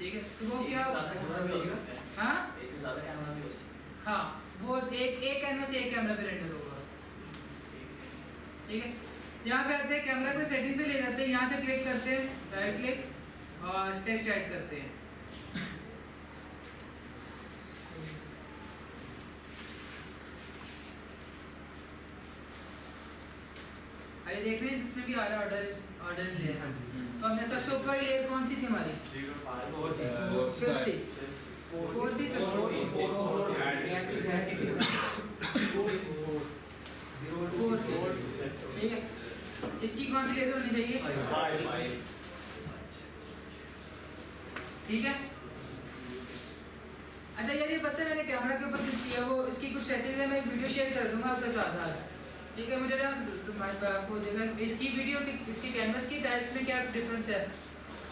ठीक है, तो वो क्या हाँ एक से ज़्यादा कैमरा भी हो सकता है। हाँ, वो एक कैनवस एक कैमरा पे रेंडर होगा। ठीक है, यहाँ पे आते हैं कैमरा पे सेटिंग पे ले जाते हैं, यहाँ से क्लिक करते हैं, राइट क्लिक और टेक्स्ट ऐड करते हैं। आइए देख रहे हैं इसमें भी आ रहा है ऑर्डर लेयर। तो हमने सबसे ऊपर लेयर कौन सी थी हमारी? 50। ठीक है, इसकी कौन सी लेयर होनी चाहिए? ठीक है, अच्छा यार ये पता है मैंने कैमरा के ऊपर क्लिक किया, वो इसकी कुछ सेटिंग्स है, मैं वीडियो शेयर कर दूंगा आपके साथ आज। ठीक है, मुझे ना आपको देगा इसकी वीडियो की, इसकी कैनवस की टाइप्स में क्या डिफरेंस है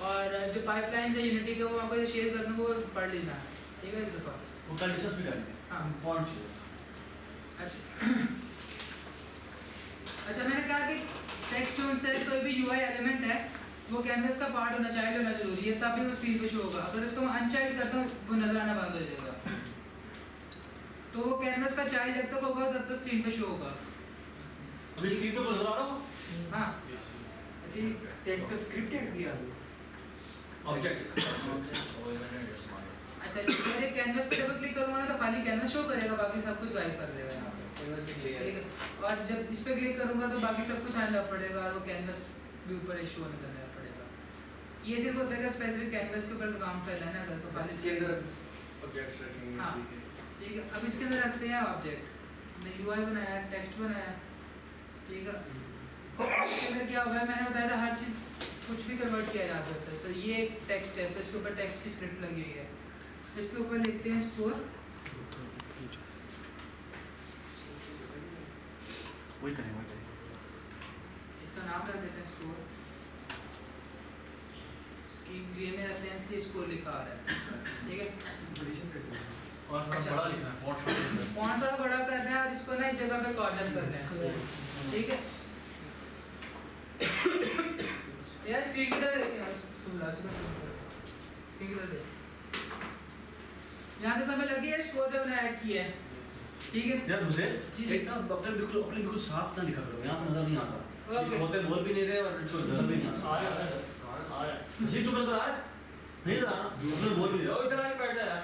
और जो पाइपलाइन है यूनिटी का वो आपको शेयर कर दूंगा, वो पढ़ लेना। ठीक है, देखो वो कल डिस्कस भी करेंगे। हाँ पॉइंट अच्छा अच्छा, मैंने कहा कि टेक्स्ट टूल से कोई भी यूआई एलिमेंट है वो कैनवस का पार्ट होना, चाइल्ड होना जरूरी है, तभी वो स्क्रीन पे शो होगा। अगर इसको मैं अनचाइल्ड करता हूँ वो नजर आना बंद हो जाएगा। तो वो कैनवस का चाइल्ड जब तक होगा तब तक स्क्रीन पे शो होगा। अभी स्क्रीन पे नजर आ रहा हो? हाँ जी, टेक्स्ट का स्क्रिप्ट ऐड किया ऑब्जेक्ट अच्छा, मेरे कैनवस पे डबल क्लिक करूंगा ना तो खाली कैनवस शो करेगा, बाकी सब कुछ गायब कर देगा यहाँ पे। ठीक है, और जब इस पे क्लिक करूंगा तो बाकी सब कुछ आना पड़ेगा और वो कैनवस भी ऊपर शो नहीं करना पड़ेगा। ये सिर्फ होता है कि स्पेसिफिक कैनवस के ऊपर काम कर लेना अगर तो खाली इसके अंदर ऑब्जेक्ट्स रखेंगे। हाँ ठीक है, अब इसके अंदर रखते हैं ऑब्जेक्ट। मैं यूआई बनाया, टेक्स्ट बनाया। ठीक है, इसके अंदर क्या हुआ है मैंने बताया था हर चीज़ कुछ भी कन्वर्ट किया जा सकता है। तो ये एक टेक्स्ट है, तो इसके ऊपर टेक्स्ट की स्क्रिप्ट लगी हुई है, इसके ऊपर लिखते हैं स्कोर। वही करेंगे इसका नाम रख देते हैं स्कोर। इसकी ग्रे में रखते हैं कि स्कोर लिखा आ रहा है। ठीक है, और थोड़ा अच्छा। बड़ा लिखना है, फॉन्ट छोटा लिखना है। फॉन्ट थोड़ा बड़ा करना है और इसको ना इस जगह पे कॉर्नर करना है। ठीक है, यार स्क्रीन किधर है यार? स्क्रीन किधर है? यहाँ पे समय लगी है, स्कोर जब मैंने ऐड किया है। ठीक है, यार मुझे जी। एक ना अपने बिल्कुल साफ ना लिखा करो, यहाँ पे नजर नहीं आता। ओके। होते बोल भी नहीं रहे और इनको नजर भी नहीं आता। जी तुम्हें नजर आ रहा है? नहीं नजर आ रहा? तुम्हें बोल भी नहीं रहे। ओ इधर आके बैठ जा यार।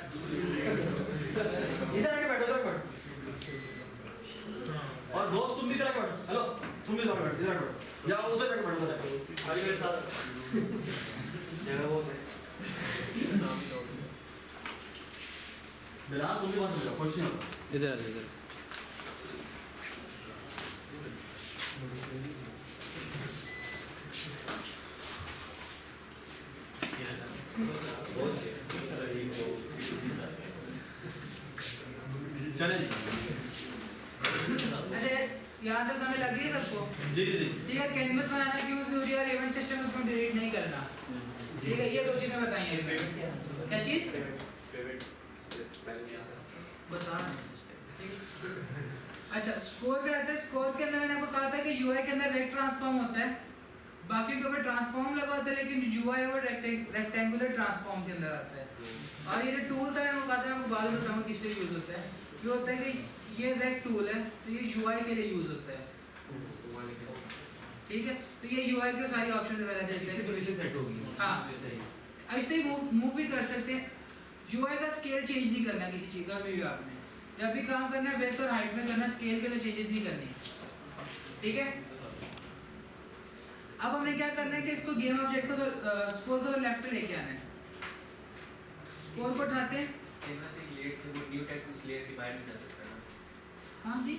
इधर आके बैठो, इधर बैठो। और दोस्त तुम भी इधर आके बैठो। हेलो, तुम भी इधर आके बैठो, इधर आके बैठो। या उधर जाके बैठो, उधर जाके। अभी मेरे साथ जगह वो है। बिलाल तुम भी वहाँ से जाओ, कुछ नहीं होगा। इधर आ इधर। चले जी। अरे यहाँ तक समय लग गई है सबको। जी जी जी। ठीक है, कैनवस बनाना क्यों जरूरी है और इवेंट सिस्टम में उसको डिलीट नहीं करना। ठीक है, ये दो चीजें बताई हैं। क्या चीज बता? अच्छा, स्कोर पे आते हैं। स्कोर के अंदर मैंने आपको कहा था कि यूआई के अंदर रेक्ट ट्रांसफॉर्म होता है, बाकी के ऊपर ट्रांसफॉर्म लगा होता है, लेकिन यूआई और रेक्टेंगुलर ट्रांसफॉर्म के अंदर आता है। और ये जो टूल था मैंने कहा था, आपको बाद में बताऊंगा किस लिए यूज होता है। ये होता है कि ये रेक्ट टूल है तो ये यूआई के लिए यूज होता है। ठीक है, तो ये यूआई के सारी ऑप्शन पहले देते इससे हैं। पोजीशन सेट होगी। हाँ। सही। ऐसे ही मूव भी कर सकते हैं। यूआई का स्केल चेंज नहीं करना किसी चीज़ का भी आपने। जब भी काम करना है वेथ और हाइट में करना, स्केल के लिए चेंजेस नहीं करनी। ठीक है, अब हमने क्या करना है कि इसको गेम ऑब्जेक्ट को तो स्कोर को तो लेफ्ट पे लेके आना है। स्कोर को उठाते हैं। कैनवस एक लेयर थे, वो न्यू टेक्स्ट उस लेयर के बाहर नहीं जा सकता ना। हाँ जी,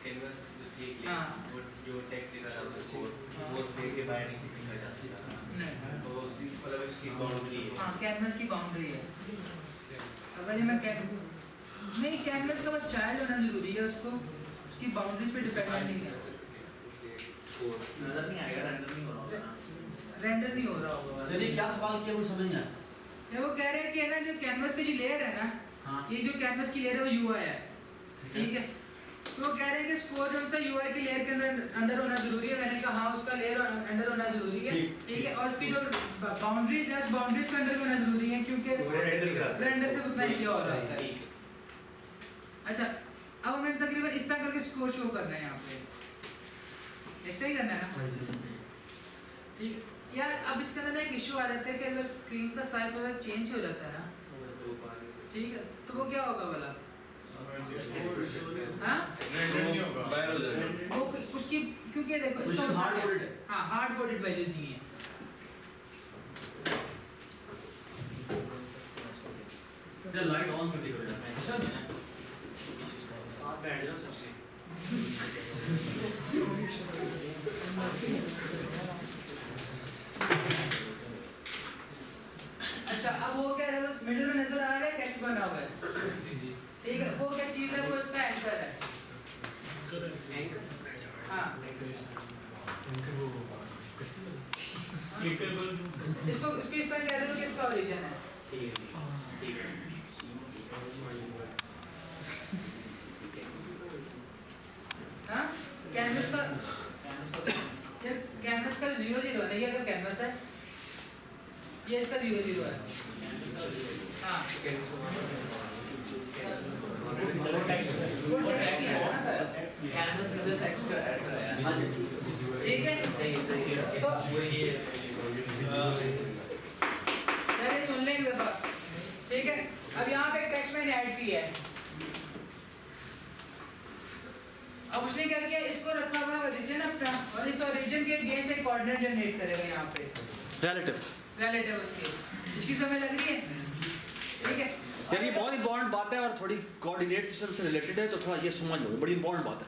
कैनवस जो थी एक हाँ। लेयर, वो जो टेक्स्ट लिखा था उसको वो उस लेयर के बाहर नहीं लिखा जा सकता। नहीं, तो उसी मतलब उसकी बाउंड्री है। हाँ कैनवस की बाउंड्री है। अगर ये मैं नहीं, कैनवस का बस चाइल्ड होना जरूरी है, उसको उसकी बाउंड्रीज पे डिपेंडेंट नहीं है। नजर नहीं आएगा, रेंडर नहीं हो रहा होगा ना। रेंडर नहीं हो रहा होगा। यदि क्या सवाल किया वो समझ नहीं आता। ये वो कह रहे हैं कि ना जो कैनवस की जो लेयर है ना, हाँ। ये जो कैनवस की लेयर है वो यूआई है। ठीक है, तो वो कह रहे हैं कि स्कोर जो सा यूआई की लेयर के अंदर होना जरूरी है। मैंने कहा हाँ उसका लेयर अंदर होना जरूरी है, ठीक है। और उसकी जो बाउंड्रीज है उस बाउंड्रीज के अंदर भी होना जरूरी है क्योंकि रेंडर से उतना ही हो रहा है। अच्छा अब हमें तकरीबन इस तरह करके स्कोर शो करना है यहाँ पे, ऐसे ही करना है ना, ठीक है। यार अब इसके अंदर एक इशू आ जाता है कि अगर स्क्रीन का साइज थोड़ा चेंज हो जाता है ना, ठीक है, तो वो क्या होगा भला? हाँ वो उसकी क्योंकि देखो इसका हार्ड कोडेड है। हाँ हार्ड कोडेड वैल्यूज नहीं है। ये लाइट ऑन करके करो यार। साथ बैठ जाओ सबसे। अच्छा अब वो क्या है, बस मिडिल में नजर आ रहा है कैच बना हुआ है, ठीक है। वो क्या चीज है? वो इसका एंकर है। हाँ इसको इसकी हिस्सा कह दो कि इसका ओरिजिन है। हाँ कैनवस का ये कैनवस का 0 0 है, ये अगर कैनवस है ये इसका 0 0 है। हाँ वो टेक्स्ट है ना सर, कैनवस के अंदर टेक्स्ट ऐड कराया। हां जी ठीक है। तो पहले सुन लें एक दफा, ठीक है। अब यहाँ पे टेक्स्ट मैंने ऐड की है। अब उसने क्या किया, इसको रखा हुआ ओरिजिन अपना, और इस ओरिजिन के अगेंस्ट एक कोऑर्डिनेट जनरेट करेगा यहाँ पे रिलेटिव उसके। इसकी समझ लग रही है? ठीक है यार ये बहुत इंपॉर्टेंट बात है और थोड़ी कोऑर्डिनेट सिस्टम से रिलेटेड है, तो थोड़ा ये समझ लो, बड़ी इंपॉर्टेंट बात है।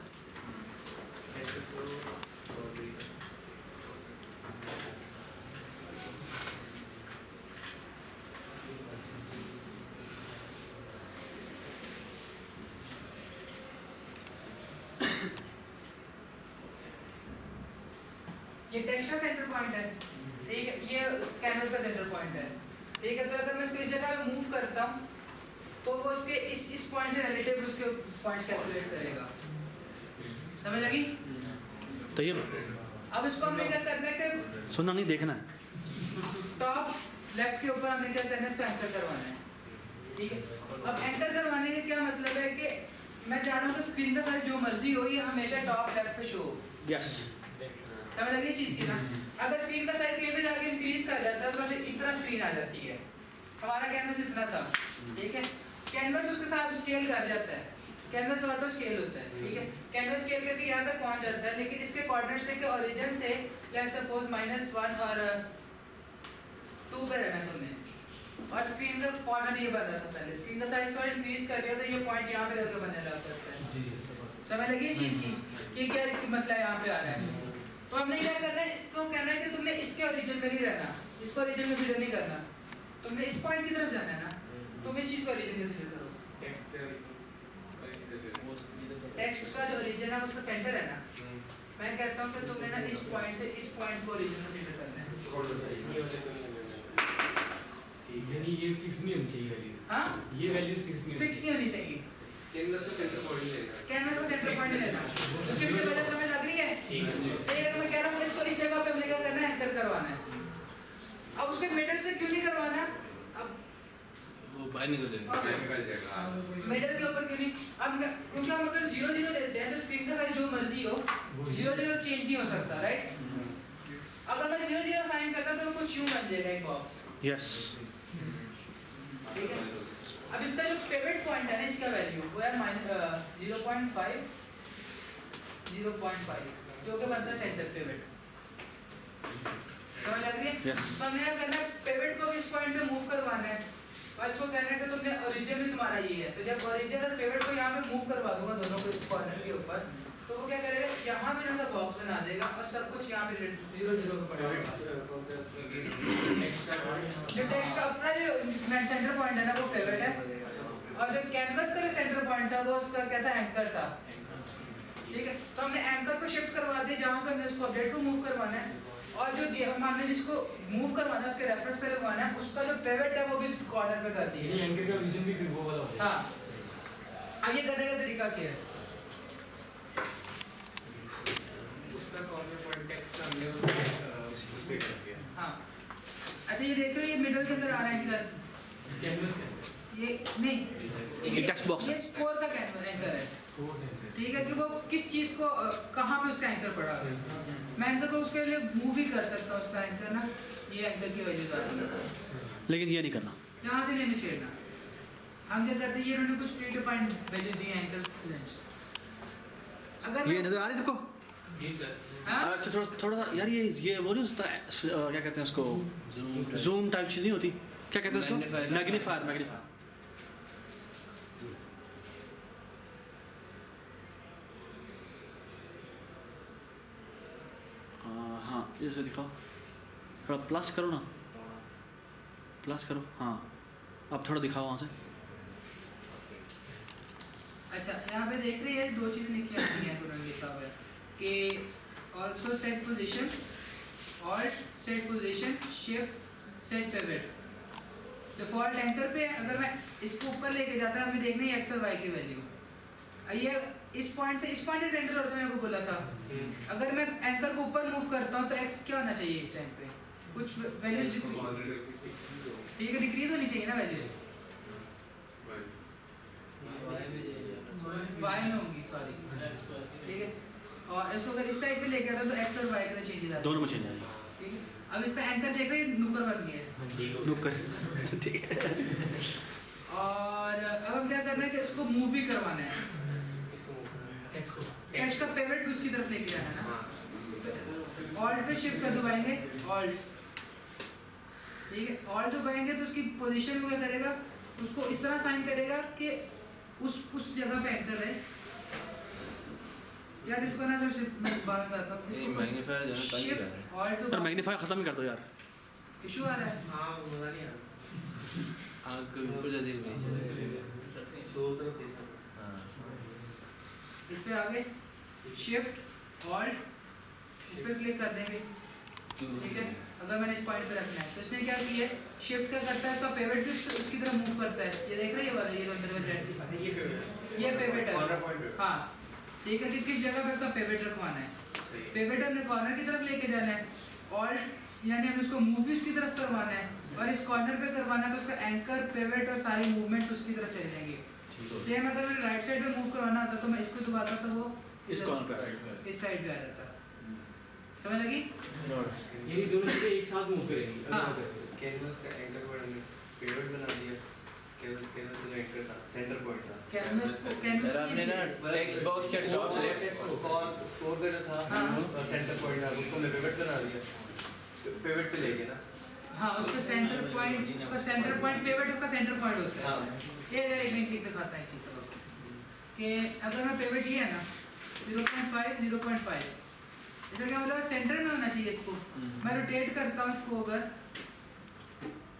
ये टेक्स्ट का सेंटर पॉइंट है, ठीक है। ये कैनवस का सेंटर पॉइंट है, ठीक है। तो अगर मैं इसको इस जगह पे मूव करता हूँ तो वो उसके इस पॉइंट से रिलेटिव उसके पॉइंट्स कैलकुलेट करेगा। समझ लगी? तो ये अब इसको हमने क्या करना है कि सुनना नहीं देखना है। टॉप लेफ्ट के ऊपर हमने क्या करना है, इसको एंकर करवाना है, ठीक है। अब एंकर करवाने का क्या मतलब है कि मैं चाह रहा हूँ कि स्क्रीन का साइज जो मर्जी हो ये हमेशा टॉप लेफ्ट पे शो हो। यस समझ लगी चीज की ना? अगर स्क्रीन का साइज कहीं पे जाके इंक्रीज कर जाता है तो इस तरह स्क्रीन आ जाती है। हमारा कैनवस इतना था, ठीक है। कैनवस उसके साथ स्केल कर जाता है, कैनवस ऑटो स्केल होता है, ठीक है। कैनवस स्केल करके यहाँ तक पहुँच जाता है, लेकिन इसके कोऑर्डिनेट्स है कि ओरिजिन से लेट्स सपोज -1 और 2 पे रहना तुमने, और स्क्रीन का कॉर्नर ये बन रहा था पहले। स्क्रीन का साइज थोड़ा इंक्रीज कर दिया तो ये पॉइंट यहाँ पे लगे बनने लग जाता है। समझ लगी इस चीज की कि क्या मसला यहाँ पे आ रहा है? तो हमने क्या करना है, इसको कहना है कि तुमने इसके ओरिजिन में नहीं रहना, इसको ओरिजिन कंसीडर नहीं करना, तुमने इस पॉइंट की तरफ जाना है ना, तुम इस चीज को ओरिजिन कंसीडर करो। टेक्स्ट का जो ओरिजिन है उसका सेंटर है ना, मैं कहता हूँ कि तुमने ना इस पॉइंट से इस पॉइंट को ओरिजिन कंसीडर करना है। यानी ये फिक्स नहीं होनी चाहिए वैल्यूज। हाँ ये वैल्यूज फिक्स नहीं फिक्स नहीं होनी चाहिए। कैनवस का सेंटर पॉइंट लेना। कैनवस का सेंटर पॉइंट नहीं लेना, उसके पीछे वजह समझ लग रही है? ठीक है। मैं कह रहा हूँ इसको इस जगह पे हमने क्या करना है, एंकर करवाना है। अब उसके मिडल से क्यों नहीं करवाना? अब वो बाहर निकल जाएगा। मिडल के ऊपर क्यों नहीं? अब क्योंकि हम अगर 0 0 देते हैं तो स्क्रीन का साइज जो मर्जी हो 0 0 चेंज नहीं हो सकता, राइट? अगर मैं 0 0 साइन करता तो कुछ यूं बन जाएगा एक बॉक्स, यस ठीक है। अब इसका जो पिवट पॉइंट है ना, इसका वैल्यू वो है -0.5 जो कि बनता है सेंटर पिवट। समझ लग रही है? Yes. तो हमने क्या करना है, पिवट को इस पॉइंट पे मूव करवाना है, और इसको कहना है कि तुमने ओरिजिन में तुम्हारा ये है, तो जब ओरिजिन और पिवट को यहाँ पे मूव करवा दूंगा दोनों को इस कॉर्नर के ऊपर, तो वो क्या करेगा, यहाँ पे ना बॉक्स बना देगा और सब कुछ यहाँ पे 0 0 पे पड़ेगा। जो टेक्स्ट का अपना जो सेंटर पॉइंट है ना वो पिवट है, और जो कैनवस का जो सेंटर पॉइंट था वो उसका कहता है एंकर था, ठीक है। तो हमने एंकर को शिफ्ट करवा दिया जहाँ पे हमने उसको अपडेट को मूव करवाना है, और जो हमने जिसको मूव करवाना है उसके रेफरेंस पे लगवाना है, उसका जो पिवट है वो भी कॉर्नर पे कर दिया। एंकर का रीजन भी वो वाला होता है। हाँ अब ये करने का तरीका क्या है? हमने उस पे कर दिया। हाँ अच्छा ये देख रहे हो ये मिडल के अंदर आ रहा है एंकर कैनवस के अंदर ये नहीं ये टेक्स्ट बॉक्स ये है। स्कोर का एंकर है स्कोर है ठीक है कि वो किस चीज को कहाँ पे उसका एंकर पड़ा है मैं एंकर को उसके लिए मूव भी कर सकता हूँ उसका एंकर ना ये एंकर की वैल्यूज आ रही है लेकिन ये नहीं करना। यहाँ से नहीं छेड़ना हम क्या करते हैं ये उन्होंने कुछ प्री डिफाइंड वैल्यूज दी हैं एंकर लेंस अगर ये नजर आ रही है तुमको? जी सर। हाँ अच्छा थोड़ा सा यार ये वो नहीं होता क्या कहते हैं उसको, जूम टाइप चीज़ नहीं होती, क्या कहते हैं उसको? मैग्नीफायर। मैग्नीफायर हाँ जैसे दिखाओ, थोड़ा प्लस करो ना, प्लस करो। हाँ अब थोड़ा दिखाओ वहाँ से। अच्छा यहाँ पे देख रहे हैं दो चीज़ें लिखी आती हैं उन्होंने लिखा हुआ है कि also set position, alt set position, shift set pivot. Default anchor पे अगर मैं इसको ऊपर लेके जाता हमें देखना है एक्स और वाई की वैल्यू। ये इस पॉइंट से एंटर होता है, मेरे को बोला था अगर मैं एंकर को ऊपर मूव करता हूँ तो एक्स क्या होना चाहिए इस टाइम पे, कुछ वैल्यूज ठीक है डिक्रीज होनी चाहिए ना वैल्यूज, वाई में होगी सॉरी ठीक है। और इसको अगर इस साइड पे लेके आता तो एक्स और वाई का चेंज आता दोनों में चेंज आएगा। ठीक है। अब इसका एंकर देख रहे हैं नुकर बन गया है नुक्कर ठीक है। और अब हम क्या करना है कि इसको मूव भी करवाना है, टेक्स्ट का पिवट भी उसकी तरफ लेके जाना है ना। ऑल्ट पे शिफ्ट कर दबाएंगे ऑल्ट ठीक है, ऑल्ट दबाएंगे तो उसकी पोजीशन को क्या करेगा, उसको इस तरह साइन करेगा कि उस जगह पे एंटर है यार। इसको ना अगर मैं बात करता हूँ नहीं मैग्नीफायर जो है तंग कर रहा है। शिफ्ट ऑल्ट पर मैग्नीफायर खत्म ही कर दो यार, इशू आ रहा है। हाँ मजा नहीं आ रहा आग के ऊपर जाती है नीचे। सो तो ठीक है हाँ इस पे आगे शिफ्ट ऑल्ट इस पे क्लिक कर देंगे ठीक है। अगर मैंने इस पॉइंट पे रखना है तो इसने क्या किया है, शिफ्ट क्या करता है, इसका पिवट भी उसकी तरफ मूव करता है। ये देख रहे हैं ये वाला, ये अंदर में रेड ये पिवट है हाँ ठीक है कि किस जगह पे उसका पिवट रखवाना है। पिवट हमने कॉर्नर की तरफ लेके जाना है, ऑल्ट यानी हमें उसको मूव भी उसकी तरफ करवाना है, और इस कॉर्नर पे करवाना है तो उसका एंकर पिवट और सारी मूवमेंट्स उसकी तरफ चले जाएंगे। सेम अगर मैंने राइट साइड पे मूव करवाना होता तो मैं इसको दबाता तो वो इस कॉर्नर पे इस साइड पे आ जाता। समझ लगी? ये दोनों चीजें एक साथ मूव करेंगी। हाँ। कैनवस का एंकर पॉइंट हमने पिवट बना दिया, कैनवस का एंकर था, सेंटर पॉइंट था। कैनवस सर आपने ना टेक्स्ट बॉक्स के टॉप लेफ्ट स्कोर का जो था हाँ। सेंटर पॉइंट था उसको हमने पिवट बना दिया, पिवट पे लेके ना हाँ उसका सेंटर पॉइंट पिवट उसका सेंटर पॉइंट होता है। हाँ ये अगर एक मिनट दिखाता है चीज़ सबको कि अगर मैं पिवट लिया ना 0.5 इसका क्या मतलब सेंटर में होना चाहिए इसको। मैं रोटेट करता हूँ इसको, अगर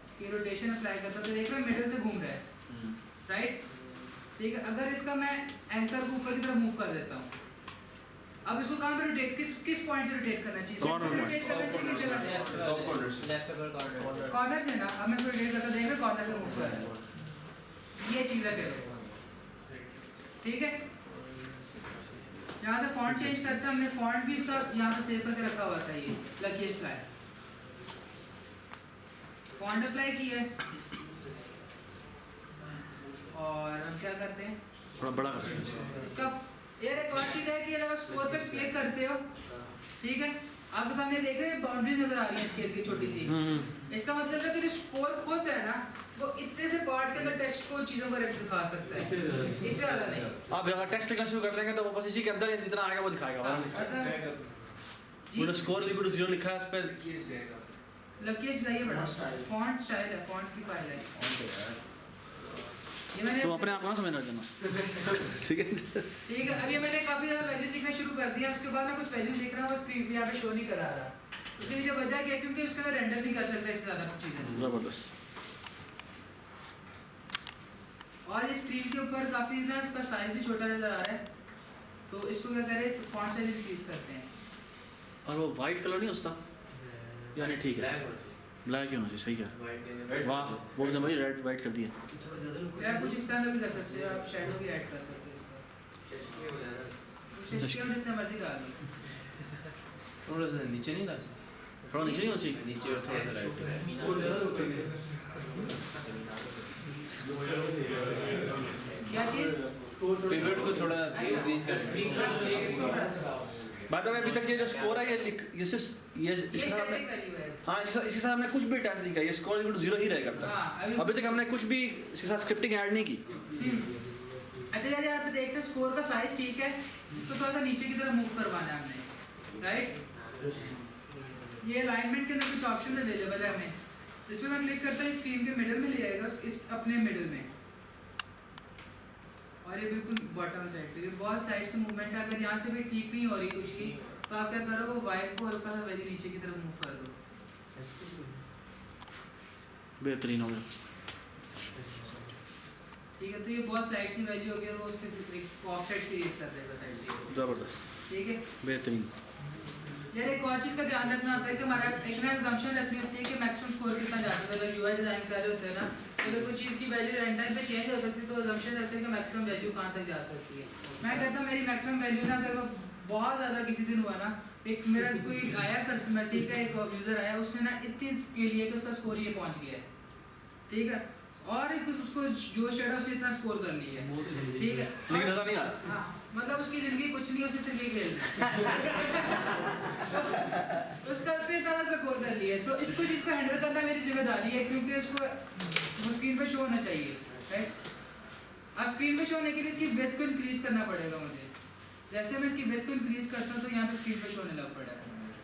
इसकी रोटेशन अप्लाई करता हूँ तो देख रहे हो मिडिल से घूम रहा है राइट ठीक है। अगर इसका मैं एंकर को ऊपर की तरफ मूव कर देता हूँ, अब इसको कहाँ पे रोटेट किस पॉइंट से रोटेट करना चाहिए, Corner रोटेट करना चाहिए किस जगह से, टॉप कॉर्नर से लेफ्ट पर कॉर्नर कॉर्नर से ना। अब मैं इसको रोटेट करता देख रहे कॉर्नर से मूव कर रहा है, ये चीज़ है फिर ठीक है। यहाँ से फॉन्ट चेंज करते हैं, हमने फॉन्ट भी इसका यहाँ पे सेव करके रखा हुआ था, ये लकीज अप्लाई फॉन्ट अप्लाई किया है। और हम क्या करते हैं थोड़ा बड़ा कर दो इसको। इसका यार एक और चीज़ है कि अगर आप स्कोर पे क्लिक करते हो ठीक है, आपके सामने देख रहे हैं बाउंड्रीज नजर आ रही है स्केल की छोटी सी। इसका मतलब है कि जो स्कोर खुद है ना वो इतने से पार्ट के अंदर टेक्स्ट को चीज़ों को दिखा सकता है, इससे ज़्यादा नहीं। आप अगर टेक्स्ट लिखना शुरू कर देंगे तो वो बस इसी के अंदर जितना आएगा वो दिखाएगा। हाँ, वाला अच्छा जी वो स्कोर इक्वल टू 0 लिखा है इस पे। लकीज लगाइए बड़ा फॉन्ट स्टाइल है, फॉन्ट की फाइल है ये मैंने तो अपने आप कहाँ समझ देना ठीक है। ठीक है। अभी मैंने काफ़ी ज़्यादा वैल्यूज लिखना शुरू कर दिया, उसके बाद मैं कुछ वैल्यूज लिख रहा हूँ वो स्क्रीन पे यहाँ पे शो नहीं करा रहा। उसके नीचे वजह क्या है, क्योंकि उसके अंदर रेंडर नहीं कर सकता इससे ज़्यादा कुछ चीज़ें। जबरदस्त। और इस स्क्रीन के ऊपर काफ़ी ना इसका साइज भी छोटा नज़र आ रहा है, तो इसको क्या करें फॉन्ट साइज इंक्रीज करते हैं। और वो वाइट कलर नहीं उसका, यानी ठीक है ब्लैक ही होना चाहिए। सही है, वाह वो तो भाई रेड वाइट कर दिया। या कुछ इस तरह का भी कर सकते हो आप, शेडो भी ऐड कर सकते हो इसमें, जितना मर्जी डाल लो। थोड़ा सा नीचे नहीं ला सकते? थोड़ा नीचे नहीं होना चाहिए? नीचे और थोड़ा सा राइट। क्या चीज़? पिवट को थोड़ा इंक्रीज कर बात है अभी तक ये जो स्कोर है ये इसके साथ हमने हाँ इसके साथ हमने कुछ भी अटैच नहीं किया, ये स्कोर 0 ही रहेगा अब तक। अभी तक हमने कुछ भी इसके साथ स्क्रिप्टिंग ऐड नहीं की। अच्छा यार यहाँ पे देखते हैं स्कोर का साइज ठीक है, तो थोड़ा सा नीचे की तरफ मूव करवाना है हमने, राइट। ये अलाइनमेंट के अंदर कुछ ऑप्शन अवेलेबल है हमें, इसमें मैं क्लिक करता हूँ, स्क्रीन के मिडिल में ले आएगा, इस अपने मिडिल में, और ये बिल्कुल बॉटम साइड पे। ये बहुत साइड से मूवमेंट है, अगर यहाँ से भी ठीक नहीं हो रही कुछ की, तो आप क्या करोगे, वाइट को हल्का सा वैल्यू नीचे की तरफ मूव कर दो। बेहतरीन हो गया। ठीक है, तो ये बहुत स्लाइड सी वैल्यू हो गई और वो उसके एक ऑफसेट क्रिएट कर देगा साइड से। ज़बरदस्त, ठीक है बेहतरीन। यार एक और चीज़ का ध्यान रखना होता है कि हमारा एक ना एग्जाम्पशन रखनी होती है कि मैक्सिमम स्कोर कितना जा सकता है। अगर यूआई डिजाइन कर रहे होते हैं ना, तो अगर कोई चीज़ की वैल्यू रन टाइम पे चेंज हो सकती है, तो एग्जाम्पशन रखते हैं कि मैक्सिमम वैल्यू कहाँ तक जा सकती है। मैं कहता हूँ मेरी मैक्सिमम वैल्यू ना, अगर वो बहुत ज़्यादा किसी दिन हुआ ना, एक मेरा कोई आया कस्टमर, ठीक है, एक यूज़र आया, उसने ना इतनी के लिए कि उसका स्कोर ये पहुँच गया है, ठीक है, और एक उसको जो स्टेटस उसने इतना स्कोर कर लिया है, ठीक है, लेकिन नज़र नहीं आ रहा। हाँ, मतलब उसकी ज़िंदगी कुछ नहीं, उसे सिर्फ ये खेलना है। उसका उसने इतना स्कोर कर लिया है, तो इसको चीज़ को हैंडल करना मेरी जिम्मेदारी है, क्योंकि उसको वो स्क्रीन पे शो होना चाहिए, राइट। अब स्क्रीन पे शो होने के लिए इसकी विड्थ को इंक्रीज करना पड़ेगा मुझे। जैसे मैं इसकी विड्थ को इंक्रीज करता हूँ, तो यहाँ पे स्क्रीन पे शो होने लग पड़ा है,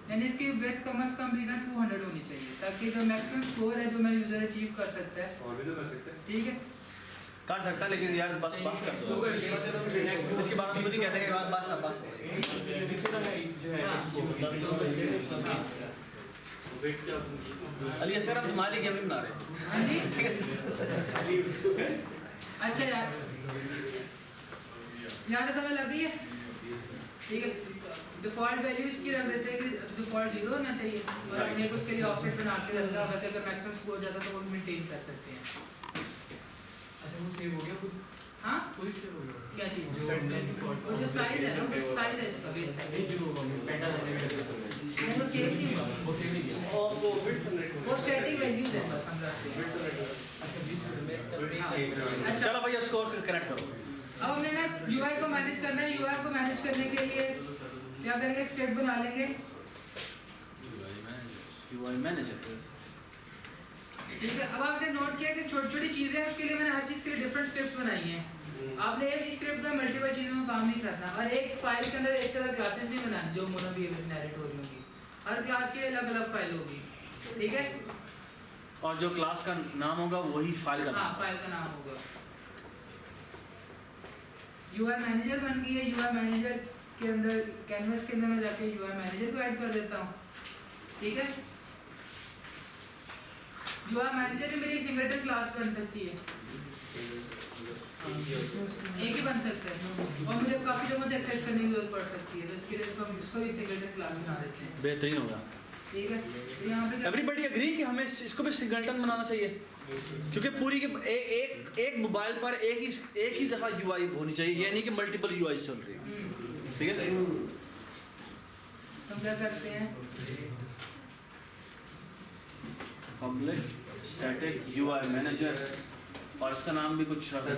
यानी इसकी विड्थ कम से कम भी ना 200 होनी चाहिए, ताकि जो मैक्सिमम स्कोर है जो मेरा यूज़र अचीव कर सकता है, और भी तो कर सकते हैं। ठीक है। कर सकता है, लेकिन यार बस पास कर दो। इसके बाद हम खुद ही कहते हैं कि बस अब बस। अली असगर हम तुम्हारे लिए गेम नहीं बना रहे। हाँ जी। अच्छा यार, यहाँ तो समय लग रही है, ठीक है। डिफॉल्ट वैल्यू इसकी रख देते हैं कि डिफॉल्ट 0 होना चाहिए, और हमने एक उसके लिए ऑफसेट बना के रखा हुआ है, अगर मैक्सिमम स्कोर जाता तो वो मेंटेन कर सकते हैं। अच्छा वो सेव हो गया खुद? हाँ, खुद सेव हो गया? क्या चीज़? जो वो जो साइज है ना, वो साइज है इसका भी, नहीं जो पैटर्न है वो सेव नहीं हुआ, वो सेव नहीं किया। और वो बिट जनरेट वो स्टैटिक वैल्यूज है बस हम रखते हैं। अच्छा बीच में हाँ। इसका अच्छा, चलो भाई अब स्कोर कनेक्ट करो। अब हमने ना यूआई को मैनेज करना है। यूआई को मैनेज करने के लिए क्या करेंगे, स्क्रिप्ट बना लेंगे, यूआई मैनेजर। ठीक है। अब आपने नोट किया कि छोटी छोटी चीज़ें हैं, उसके लिए मैंने हर चीज़ के लिए डिफरेंट स्क्रिप्ट्स बनाई हैं। आपने एक स्क्रिप्ट में मल्टीपल चीज़ों में काम नहीं करना, और एक फाइल के अंदर एक से ज़्यादा क्लासेस नहीं बनानी जो मोनो बिहेवियर नैरेट हो रही होगी। हर क्लास के लिए अलग अलग फाइल होगी, ठीक है। और जो क्लास का नाम होगा वही फाइल का हाँ, नाम। फाइल का नाम होगा। यूआई मैनेजर बन गई है। यूआई मैनेजर के अंदर कैनवस के अंदर मैं जाके यूआई मैनेजर को ऐड कर देता हूँ, ठीक है। यूआई मैनेजर में मेरी सिंगलटन क्लास बन सकती है, एक ही बन सकता है, और मुझे काफ़ी जगहों से एक्सेस करने की जरूरत पड़ सकती है, तो इसके लिए इसको भी सिंगलटन क्लास बना देते हैं, बेहतरीन होगा। ठीक है। तो यहाँ पे एवरीबडी एग्री कि हमें इसको भी सिंगलटन बनाना चाहिए, क्योंकि पूरी के एक मोबाइल पर एक ही दफ़ा यूआई होनी चाहिए, ये नहीं कि मल्टीपल यूआई चल रही है, ठीक है। हम क्या करते हैं, पब्लिक स्टैटिक यूआई मैनेजर, और इसका नाम भी कुछ रखा है।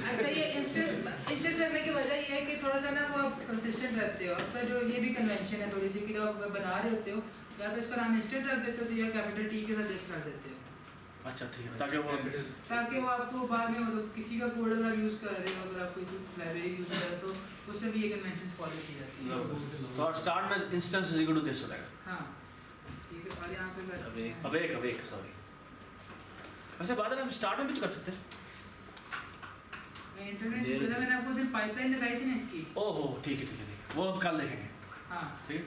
अच्छा ये इंस्टेंस रखने की वजह ये है कि थोड़ा सा ना वो आप कंसिस्टेंट रहते हो। अक्सर जो ये भी कन्वेंशन है थोड़ी सी कि जब आप बना रहे होते हो, या तो इसका नाम इंस्टेंट रख देते हो, तो या कैपिटल टी के साथ रख देते हो, अच्छा ठीक है, ताकि वो आपको बाद में हो, किसी का कोड अगर यूज़ कर रहे हो, अगर आप कोई लाइब्रेरी यूज़ कर रहे हो, तो उससे भी ये कन्वेंशन फॉलो की जाती है। तो स्टार्ट में instance is equal to this हो जाएगा। हाँ, ठीक है। और यहाँ पे कर अवेक सॉरी। वैसे बाद में हम स्टार्ट में भी तो कर सकते हैं। इंटरनेट की जगह मैंने आपको दिन पाइपलाइन दिखाई थी ना इसकी। ओहो ठीक है, वो हम कल देखेंगे, हाँ, ठीक है।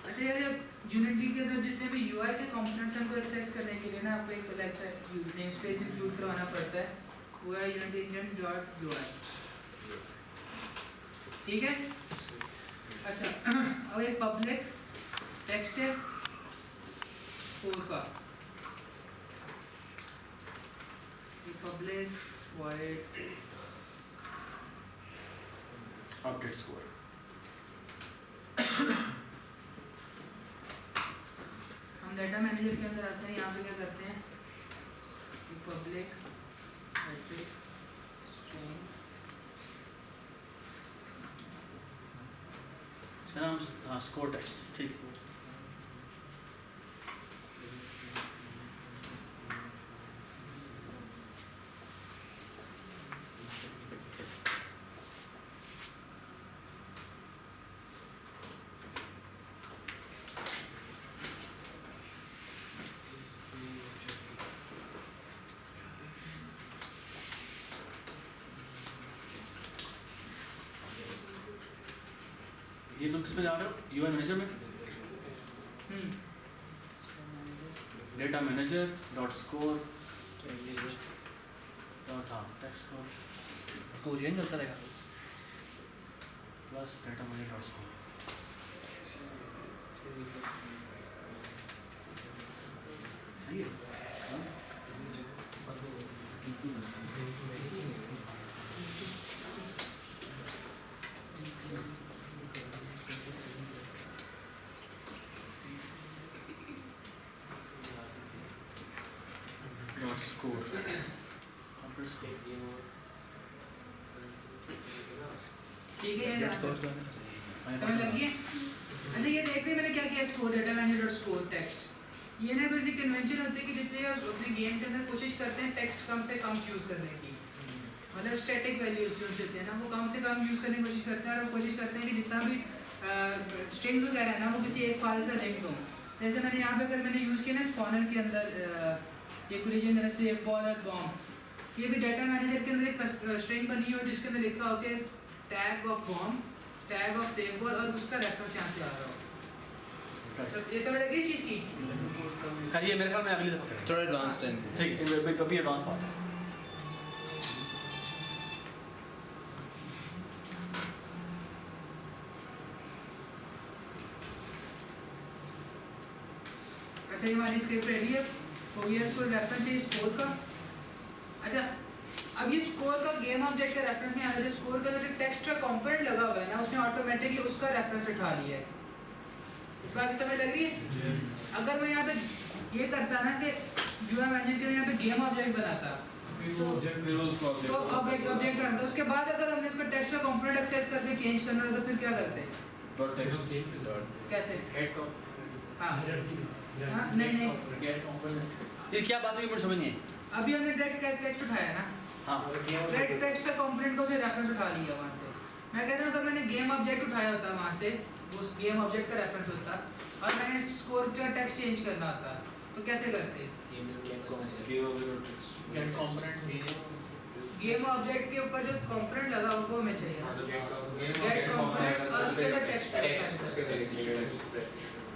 अच्छा यार, यूनिटी के अंदर जितने भी यूआई के कंपोनेंट्स हैं उनको एक्सेस करने के लिए ना आपको एक नेमस्पेस इंक्लूड करवाना पड़ता है, वो है unity-engine.ui, ठीक है। अच्छा, अब एक पब्लिक टेक्स्ट है 4 का, public void अपडेट स्कोर हम डाटा मैनेजर के अंदर आते हैं, यहाँ पे क्या करते हैं कि पब्लिक मैट्रिक स्ट्रिंग इसका नाम हाँ स्कोर टेक्स्ट ठीक है ये तुम किस में जा रहे हो यूआई मैनेजर में data manager dot score dot हाँ टेक्स्ट स्कोर उसको चेंज होता रहेगा plus data manager dot score सही है डॉट स्कोर ठीक है, ये स्कोर समझ का लगी है? अच्छा ये देख रहे हैं मैंने क्या किया, score data manager dot score text. ये ना कोई कन्वेंशन होती है कि जितने आप अपने गेम के अंदर कोशिश करते हैं टेक्स्ट कम से कम यूज़ करने की, मतलब स्टैटिक वैल्यूज जो होते हैं ना वो कम से कम यूज़ करने की कोशिश करते हैं, और कोशिश करते हैं कि जितना भी स्ट्रिंग्स वगैरह है ना वो किसी एक फाइल से लिंक्ड हो। जैसे मैंने यहाँ पे अगर मैंने यूज़ किया ना स्पॉनर के अंदर एक रीजन जैसे सेव बॉल और बॉम्ब, ये भी डाटा मैनेजर के अंदर एक स्ट्रिंग बनी हो जिसके अंदर लिखा हो कि tag of bomb, tag of save ball, और उसका रेफरेंस यहाँ से आ रहा हो। तो ये समझ लगी इस चीज़ की? हाँ ये मेरे ख्याल में अगली दफ़ा करें थोड़ा एडवांस टाइम ठीक है कभी एडवांस बात है अच्छा ये हमारी स्क्रिप्ट रेडी है, हो गया इसको रेफरेंस चाहिए स्कोर का। अच्छा अब ये स्कोर का गेम ऑब्जेक्ट का रेफरेंस नहीं आ रहा, स्कोर का जो टेक्स्ट का कंपोनेंट लगा हुआ है ना उसने ऑटोमेटिकली उसका रेफरेंस उठा लिया है। इस बात की समझ लग रही है? अगर मैं यहाँ पे ये करता ना कि यूआई मैनेजर के यहाँ पे गेम ऑब्जेक्ट बनाता तो ऑब्जेक्ट बनता, उसके बाद अगर हमने उसका टेक्स्ट का कंपोनेंट एक्सेस करके चेंज करना था तो फिर क्या करते? कैसे? हाँ नहीं ये क्या बात है मुझे समझ नहीं है अभी हमने डायरेक्ट टेक्स्ट उठाया ना, हाँ डायरेक्ट टेक्स्ट का कंपोनेंट को उसने रेफरेंस उठा लिया वहाँ से। मैं कह रहा हूँ अगर मैंने गेम ऑब्जेक्ट उठाया होता वहाँ से, उस गेम ऑब्जेक्ट का रेफरेंस होता और मैंने स्कोर का टेक्स्ट चेंज करना होता तो कैसे करते? गेम ऑब्जेक्ट के ऊपर जो कंपोनेंट लगा उनको हमें चाहिए गेट कंपोनेंट और उसके अंदर टेक्स्ट,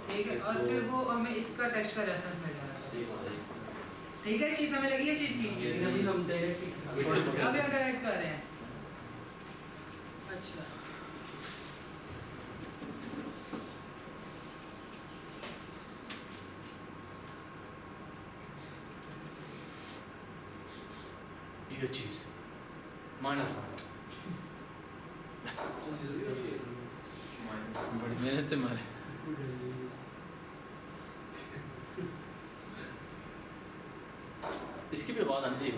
ठीक है, और फिर वो हमें इसका टेक्स्ट का रेफरेंस मिल जाएगा। ठीक है, चीज हमें लगी है चीज की। अभी हम डायरेक्ट अभी हम डायरेक्ट कर रहे हैं। अच्छा ये चीज माइनस बड़ी मेहनत से मारे इसकी भी आवाज आनी चाहिए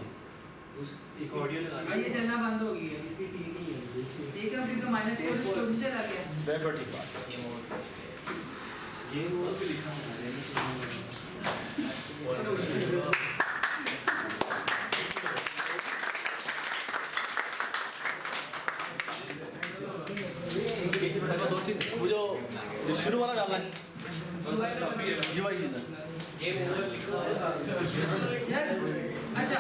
एक ऑडियो लगा ये चलना बंद हो गई है। इसकी टीम नहीं है ठीक है, फिर तो माइनस फोर स्टोरी चला गया। वेबर ठीक बात ये वो पे लिखा है देखो दो तीन वो जो शुरू वाला डालना है यूआई गेम ओवर लिखा है यार अच्छा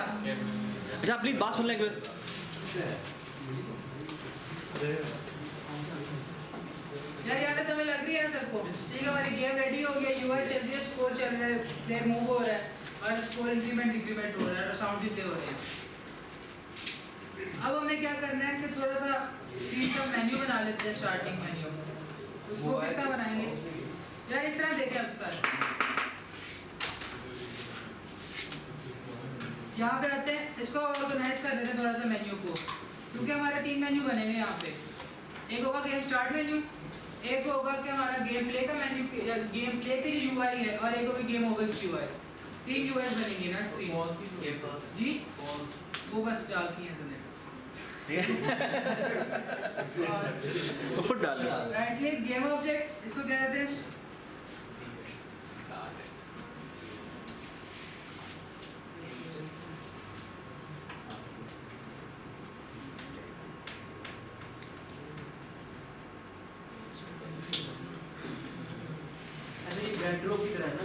अच्छा प्लीज बात सुन लें एक बार यार यहाँ पे समय लग रही है ना सबको। ठीक है, हमारी गेम रेडी हो गया, यूआई चल रही है, स्कोर चल रहा है, प्लेयर मूव हो रहा है और स्कोर इंक्रीमेंट हो रहा है और साउंड डिस्प्ले हो रहे हैं। अब हमें क्या करना है कि थोड़ा सा स्क्रीन का मेन्यू बना लेते हैं, स्टार्टिंग मेन्यू। उसको किस तरह बनाएंगे? यार इस तरह देखें आप सारे, यहाँ पे आते हैं, इसको ऑर्गेनाइज कर लेते हैं थोड़ा सा मेन्यू को, क्योंकि हमारे 3 मेन्यू बनेंगे यहाँ पे। एक होगा गेम स्टार्ट मेन्यू, एक होगा कि हमारा गेम प्ले का मेन्यू, गेम प्ले के लिए यूआई है, और एक होगा गेम ओवर की यूआई। 3 यूआई बनेंगी ना स्क्रीन जी, वो बस डाल की है तूने। तो फुट डाल दिया। राइट क्लिक गेम ऑब्जेक्ट, इसको क्या कहते हैं? अरे ये बैकड्रॉप की तरह है ना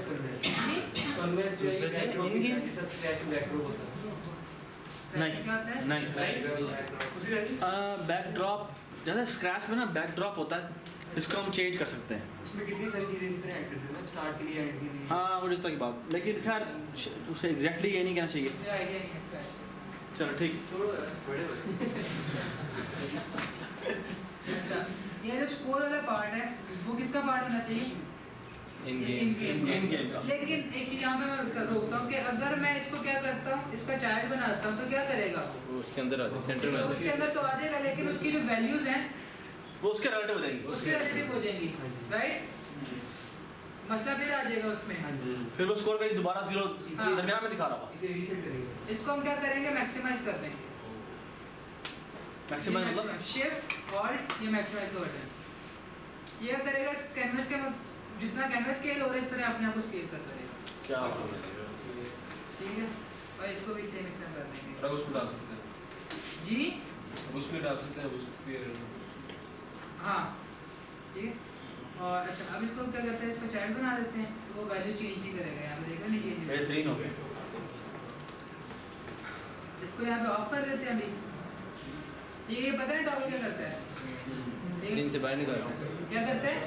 कन्वेंस जो है बैकड्रॉप की तरह जैसा स्क्रैच में बैकड्रॉप होता है। नहीं क्या होता है? नहीं, उसी तरह बैकड्रॉप जैसे स्क्रैच में ना बैकड्रॉप होता है, इसको हम चेंज कर सकते हैं। उसमें कितनी सारी चीजें इसी तरह ऐड करते हैं ना, स्टार्ट के लिए एंड के लिए। हाँ वो जिस तरह की बात, लेकिन खैर उसे एग्जैक्टली ये नहीं कहना चाहिए। मुझे आइडिया नहीं है इसका। चलो ठीक। छोड़ो यार, बड़े अच्छा, ये जो स्कोर वाला पार्ट है वो किसका पार्ट होना चाहिए? In in game game. In game का। लेकिन एक चीज यहाँ पे मैं रोकता हूँ कि अगर मैं इसको क्या करता हूँ, इसका चाइल्ड बनाता हूँ तो क्या करेगा? वो उसके अंदर आते सेंटर में तो आते उसके अंदर तो आ जाएगा, लेकिन उसकी जो वैल्यूज हैं वो उसके रिलेटिव हो जाएगी। उसके रिलेटिव हो जाएंगी, राइट? मसला फिर आ जाएगा उसमें। हाँ जी। फिर वो स्कोर का दोबारा जीरो हाँ। दरमियान में दिखा रहा होगा। इसे रीसेट करेंगे। इसको हम क्या करेंगे? मैक्सिमाइज कर देंगे। मैक्सिमम मतलब शिफ्ट ऑल्ट, ये मैक्सिमाइज का बटन। ये क्या करेगा? कैनवस के जितना कैनवस स्केल हो रहा है इस तरह अपने आप को स्केल करता रहेगा। क्या ठीक है, और इसको भी सेम इस तरह कर देंगे। अब उसमें डाल सकते हैं, जी अब उसमें डाल सकते हैं, अब उसमें हाँ, ठीक है। और अच्छा, अब इसको क्या करते हैं? इसका चाइल्ड बना देते हैं, तो वो वैल्यू चेंज नहीं करेगा। यहाँ पे देखा नहीं चेंज। बेहतरीन हो गया। इसको यहाँ पे ऑफ कर देते हैं अभी। ये पता है टॉगल क्या करता है? सीन से बाहर निकाल, क्या करते हैं?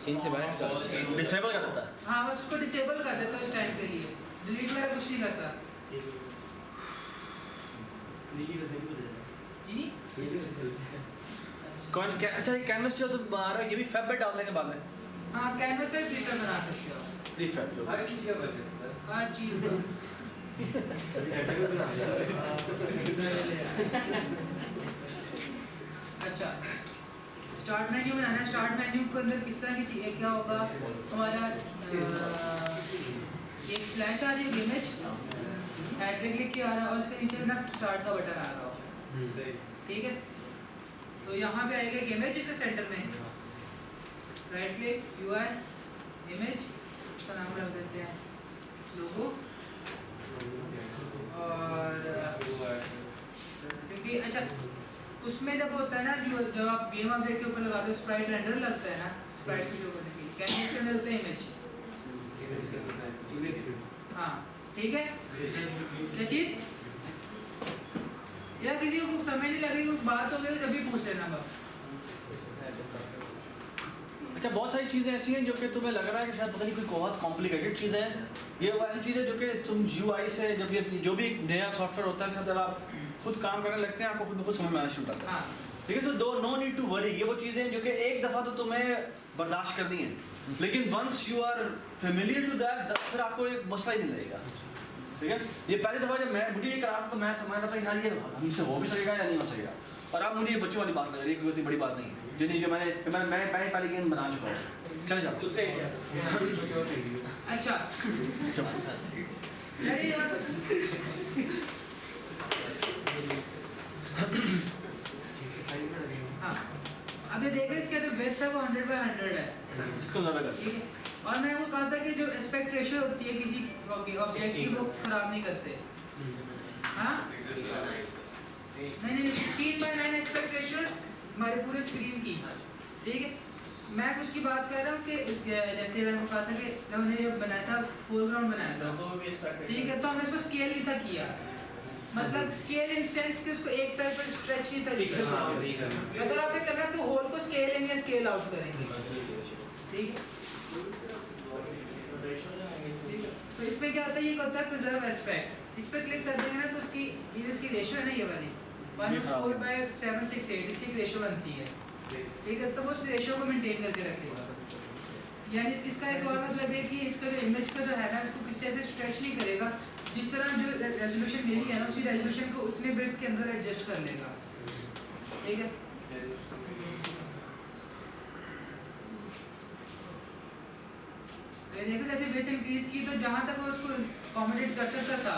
सीन से बाहर निकाल। डिसेबल कर देता है। हाँ, बस उसको डिसेबल कर देता है उस टाइम के लिए, डिलीट वगैरह कुछ नहीं करता। जी कौन क्या? अच्छा ये कैनवस जो तुम बना रहे हो ये भी फेब में डाल देंगे बाद में। हाँ, कैनवस का भी प्रीफर बना सकते हो, प्री फेब जो हर किसी का कर देता है। हर चीज़ का। अच्छा, स्टार्ट मेन्यू बनाना है। स्टार्ट मेन्यू के अंदर किस तरह की चीज़ क्या होगा? हमारा एक स्प्लैश आ जाएगी, इमेज हैट्रिक लिख के आ रहा है, और उसके नीचे ना स्टार्ट का बटन आ रहा हो। ठीक है, तो यहाँ पे आएगा एक इमेज जिसके सेंटर में राइट क्लिक यूआई इमेज, उसका नाम रख देते हैं लोगो। और क्योंकि अच्छा उसमें जब होता है ना, जब आप गेम ऑब्जेक्ट के ऊपर लगाते हो स्प्राइट रेंडर लगता है ना, स्प्राइट को शो करने के लिए कैनवस के अंदर होता है इमेज। हाँ ठीक है, ये चीज़ या किसी को समझ नहीं लगी कुछ बात हो गई तो जब भी पूछ लेना बस। अच्छा बहुत सारी चीज़ें ऐसी हैं जो कि तुम्हें लग रहा है कि शायद पता नहीं कोई बहुत कॉम्प्लिकेटेड चीज़ है। ये वो ऐसी चीज़ है जो कि तुम यूआई से जब ये जो भी नया सॉफ्टवेयर होता है जब आप खुद काम करने लगते हैं आपको खुद खुद समझ में आना शुरू होता है। हाँ ठीक है, तो नो नीड टू वरी। ये वो चीज़ें जो कि एक दफ़ा तो तुम्हें बर्दाश्त करनी है, लेकिन once you are familiar to that फिर आपको एक मसला ही नहीं लगेगा। ठीक है, ये पहली दफ़ा जब मैं मुझे ये करा था तो मैं समझ रहा था कि हाँ ये हमसे हो भी सकेगा या नहीं हो सकेगा, और अब मुझे ये बच्चों वाली बात लग रही है, कोई इतनी बड़ी बात नहीं है जिन्हें जो मैं पहले गेम बना चुका हूँ। चले जाओ। अच्छा अरे यार हाँ, अब ये देख रहे हैं इसके जो बेस्ट है वो 100/100 है। इसको ज़्यादा कर। ठीक है, और मैं वो कहा था कि जो एस्पेक्ट रेशियो होती है किसी ऑब्जेक्ट की वो खराब नहीं करते। हाँ नहीं 16/9 एस्पेक्ट रेशियो हमारे पूरे स्क्रीन की। ठीक है, मैं कुछ की बात कर रहा हूँ कि जैसे मैंने कहा था कि जब हमने ये बनाया था फोरग्राउंड बनाया था, ठीक है, तो हमने इसको स्केल नहीं था किया, मतलब स्केल इन सेंस कि उसको एक साइड पर स्ट्रेच नहीं था किया। अगर आपने करना है तो होल को स्केल इन या स्केल आउट करेंगे। ठीक है, तो इसमें क्या होता है, ये होता है प्रिजर्व एस्पेक्ट। इस पर क्लिक कर देंगे ना तो उसकी ये इसकी रेशियो है ना ये वाली 1:4/768 इसकी एक रेशियो बनती है। ठीक है, तो वो उस रेशियो को मेंटेन करके रखेगा। यानी इसका एक और मतलब है कि इसका जो इमेज का जो है ना इसको किसी तरह से स्ट्रेच नहीं करेगा, जिस तरह जो रेजोल्यूशन मेरी है ना उसी रेजोल्यूशन को उतने बिट्स के अंदर एडजस्ट कर लेगा, ठीक है। ये देखो जैसे विड्थ इंक्रीज की तो जहाँ तक वो उसको अकोमोडेट कर सकता था